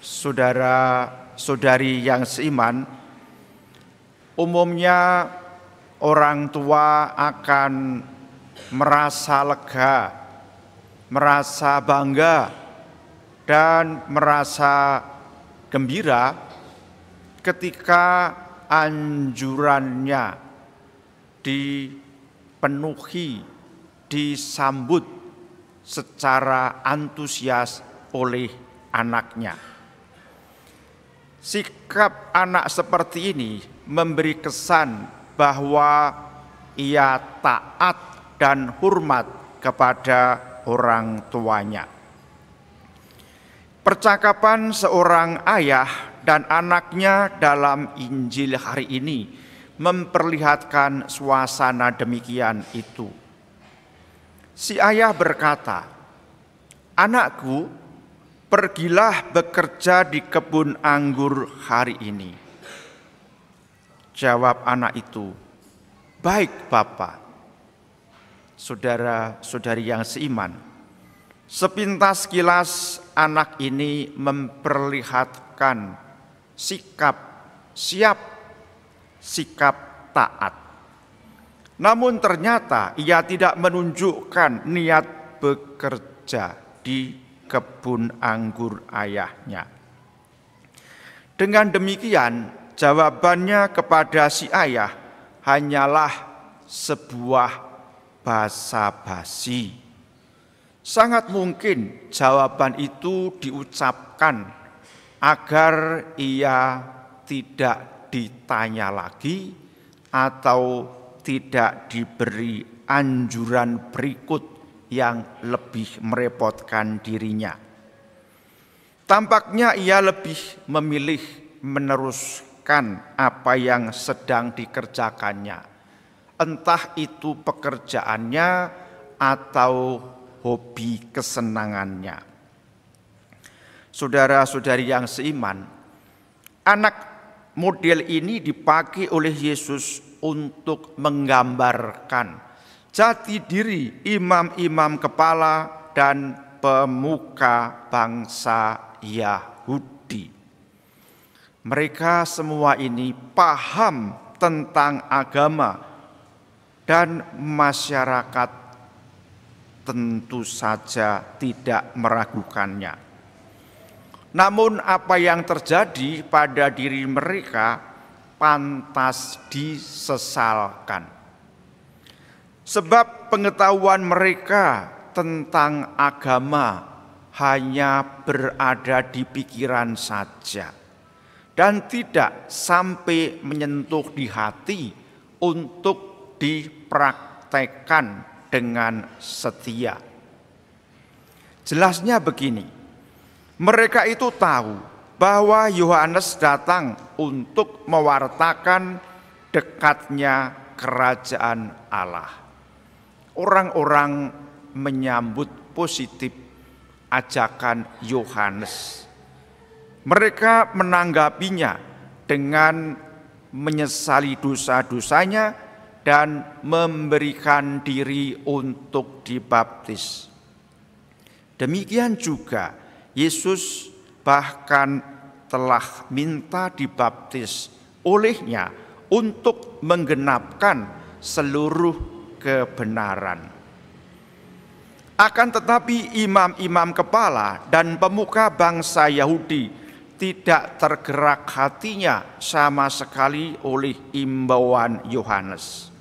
saudara-saudari yang seiman, umumnya orang tua akan merasa lega, merasa bangga, dan merasa gembira ketika anjurannya dipenuhi, disambut secara antusias oleh anaknya. Sikap anak seperti ini memberi kesan bahwa ia taat dan hormat kepada orang tuanya. Percakapan seorang ayah dan anaknya dalam Injil hari ini memperlihatkan suasana demikian itu. Si ayah berkata, "Anakku, pergilah bekerja di kebun anggur hari ini." Jawab anak itu, "Baik, Bapa." Saudara-saudari yang seiman, sepintas kilas anak ini memperlihatkan sikap siap, sikap taat. Namun ternyata ia tidak menunjukkan niat bekerja di kebun anggur ayahnya. Dengan demikian, jawabannya kepada si ayah hanyalah sebuah basa-basi. Sangat mungkin jawaban itu diucapkan agar ia tidak ditanya lagi atau tidak diberi anjuran berikut yang lebih merepotkan dirinya. Tampaknya ia lebih memilih meneruskan apa yang sedang dikerjakannya, entah itu pekerjaannya atau hobi kesenangannya. Saudara-saudari yang seiman, anak model ini dipakai oleh Yesus untuk menggambarkan jati diri imam-imam kepala dan pemuka bangsa Yahudi. Mereka semua ini paham tentang agama, dan masyarakat tentu saja tidak meragukannya. Namun apa yang terjadi pada diri mereka pantas disesalkan. Sebab pengetahuan mereka tentang agama hanya berada di pikiran saja dan tidak sampai menyentuh di hati untuk dipraktekkan dengan setia. Jelasnya begini, mereka itu tahu bahwa Yohanes datang untuk mewartakan dekatnya kerajaan Allah. Orang-orang menyambut positif ajakan Yohanes. Mereka menanggapinya dengan menyesali dosa-dosanya dan memberikan diri untuk dibaptis. Demikian juga Yesus bahkan telah minta dibaptis olehnya untuk menggenapkan seluruh kebenaran. Akan tetapi imam-imam kepala dan pemuka bangsa Yahudi tidak tergerak hatinya sama sekali oleh imbauan Yohanes.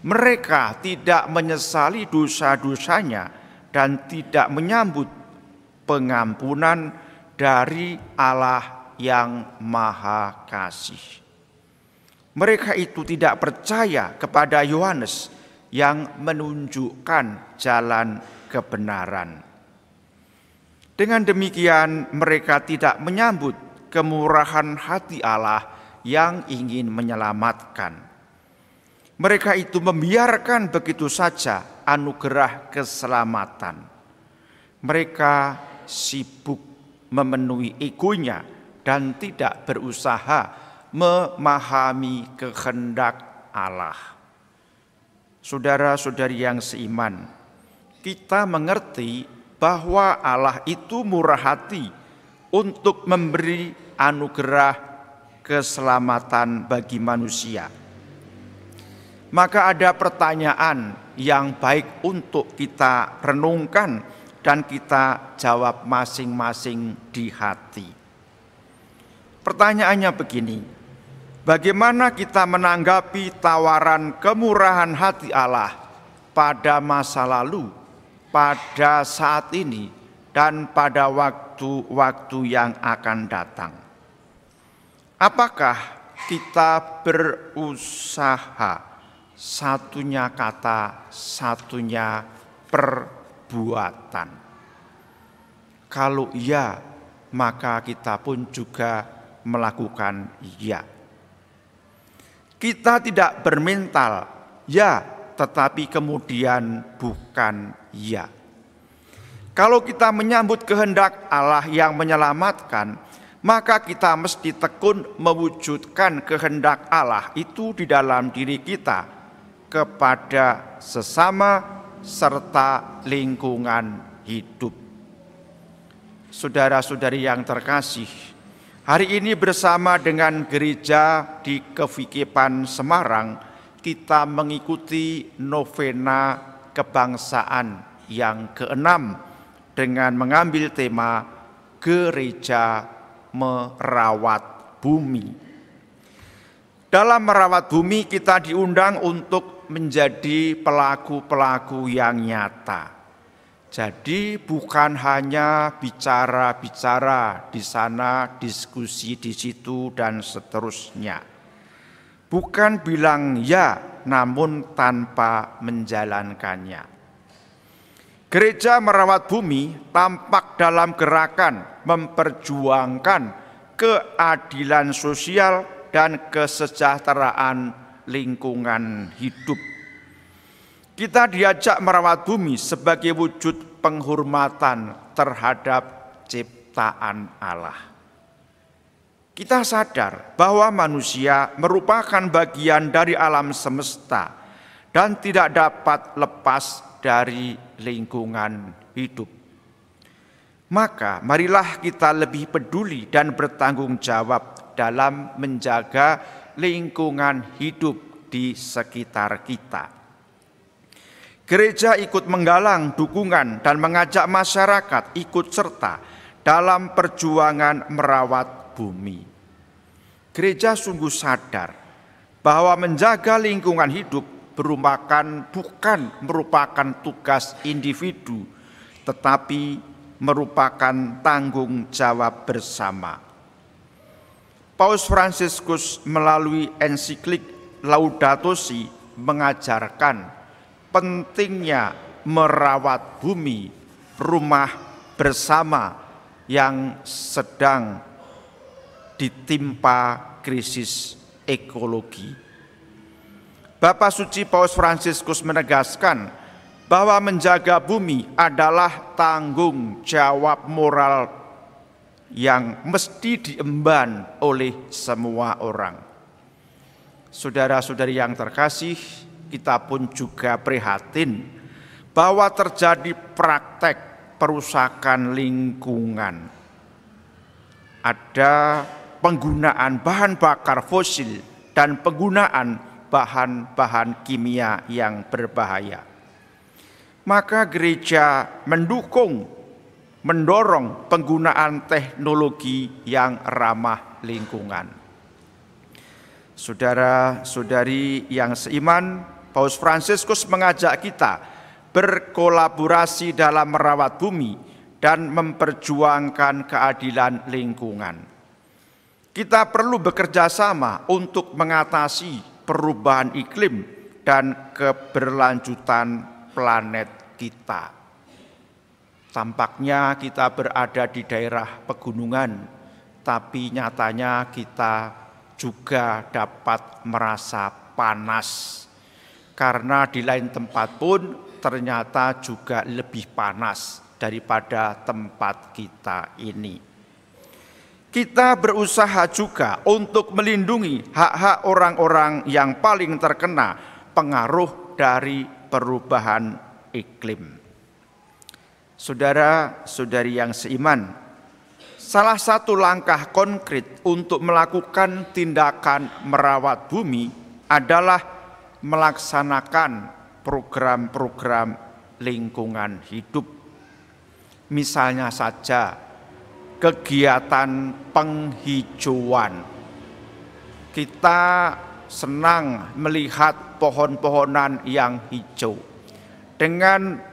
Mereka tidak menyesali dosa-dosanya dan tidak menyambut pengampunan dari Allah yang Maha Kasih. Mereka itu tidak percaya kepada Yohanes yang menunjukkan jalan kebenaran. Dengan demikian mereka tidak menyambut kemurahan hati Allah yang ingin menyelamatkan. Mereka itu membiarkan begitu saja anugerah keselamatan. Mereka sibuk memenuhi egonya dan tidak berusaha memahami kehendak Allah. Saudara-saudari yang seiman, kita mengerti bahwa Allah itu murah hati untuk memberi anugerah keselamatan bagi manusia. Maka ada pertanyaan yang baik untuk kita renungkan dan kita jawab masing-masing di hati. Pertanyaannya begini: bagaimana kita menanggapi tawaran kemurahan hati Allah pada masa lalu, pada saat ini, dan pada waktu-waktu yang akan datang? Apakah kita berusaha, satunya kata, satunya perbuatan? Kalau iya, maka kita pun juga melakukan iya. Kita tidak bermental ya, tetapi kemudian bukan ya. Kalau kita menyambut kehendak Allah yang menyelamatkan, maka kita mesti tekun mewujudkan kehendak Allah itu di dalam diri kita, kepada sesama serta lingkungan hidup. Saudara-saudari yang terkasih, hari ini bersama dengan gereja di Kevikipan Semarang, kita mengikuti novena kebangsaan yang ke-6 dengan mengambil tema Gereja Merawat Bumi. Dalam merawat bumi kita diundang untuk menjadi pelaku-pelaku yang nyata. Jadi bukan hanya bicara-bicara di sana, diskusi di situ dan seterusnya. Bukan bilang ya namun tanpa menjalankannya. Gereja Merawat Bumi tampak dalam gerakan memperjuangkan keadilan sosial dan kesejahteraan lingkungan hidup. Kita diajak merawat bumi sebagai wujud penghormatan terhadap ciptaan Allah. Kita sadar bahwa manusia merupakan bagian dari alam semesta dan tidak dapat lepas dari lingkungan hidup. Maka marilah kita lebih peduli dan bertanggung jawab dalam menjaga lingkungan hidup di sekitar kita. Gereja ikut menggalang dukungan dan mengajak masyarakat ikut serta dalam perjuangan merawat bumi. Gereja sungguh sadar bahwa menjaga lingkungan hidup bukan merupakan tugas individu, tetapi merupakan tanggung jawab bersama. Paus Fransiskus melalui ensiklik Laudato Si mengajarkan pentingnya merawat bumi, rumah bersama yang sedang ditimpa krisis ekologi. Bapak Suci Paus Fransiskus menegaskan bahwa menjaga bumi adalah tanggung jawab moral yang mesti diemban oleh semua orang. Saudara-saudari yang terkasih, kita pun juga prihatin bahwa terjadi praktek perusakan lingkungan. Ada penggunaan bahan bakar fosil dan penggunaan bahan-bahan kimia yang berbahaya. Maka gereja mendorong penggunaan teknologi yang ramah lingkungan. Saudara-saudari yang seiman, Paus Fransiskus mengajak kita berkolaborasi dalam merawat bumi dan memperjuangkan keadilan lingkungan. Kita perlu bekerja sama untuk mengatasi perubahan iklim dan keberlanjutan planet kita. Tampaknya kita berada di daerah pegunungan, tapi nyatanya kita juga dapat merasa panas. Karena di lain tempat pun ternyata juga lebih panas daripada tempat kita ini. Kita berusaha juga untuk melindungi hak-hak orang-orang yang paling terkena pengaruh dari perubahan iklim. Saudara-saudari yang seiman, Salah satu langkah konkret untuk melakukan tindakan merawat bumi adalah melaksanakan program-program lingkungan hidup. Misalnya saja kegiatan penghijauan. Kita senang melihat pohon-pohonan yang hijau. Dengan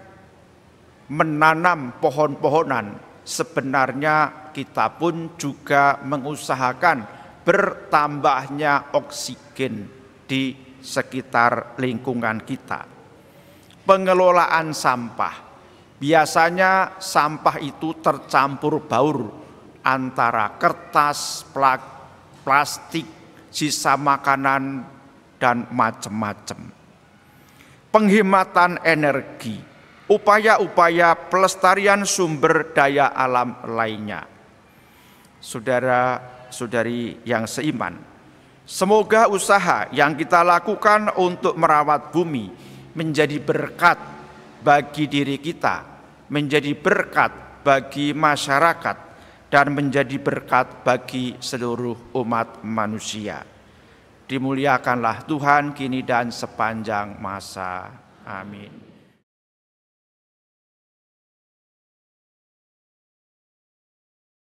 menanam pohon-pohonan, sebenarnya kita pun juga mengusahakan bertambahnya oksigen di sekitar lingkungan kita. Pengelolaan sampah. Biasanya sampah itu tercampur baur antara kertas, plastik, sisa makanan, dan macam-macam. Penghematan energi. Upaya-upaya pelestarian sumber daya alam lainnya. Saudara-saudari yang seiman, semoga usaha yang kita lakukan untuk merawat bumi menjadi berkat bagi diri kita, menjadi berkat bagi masyarakat, dan menjadi berkat bagi seluruh umat manusia. Dimuliakanlah Tuhan kini dan sepanjang masa. Amin.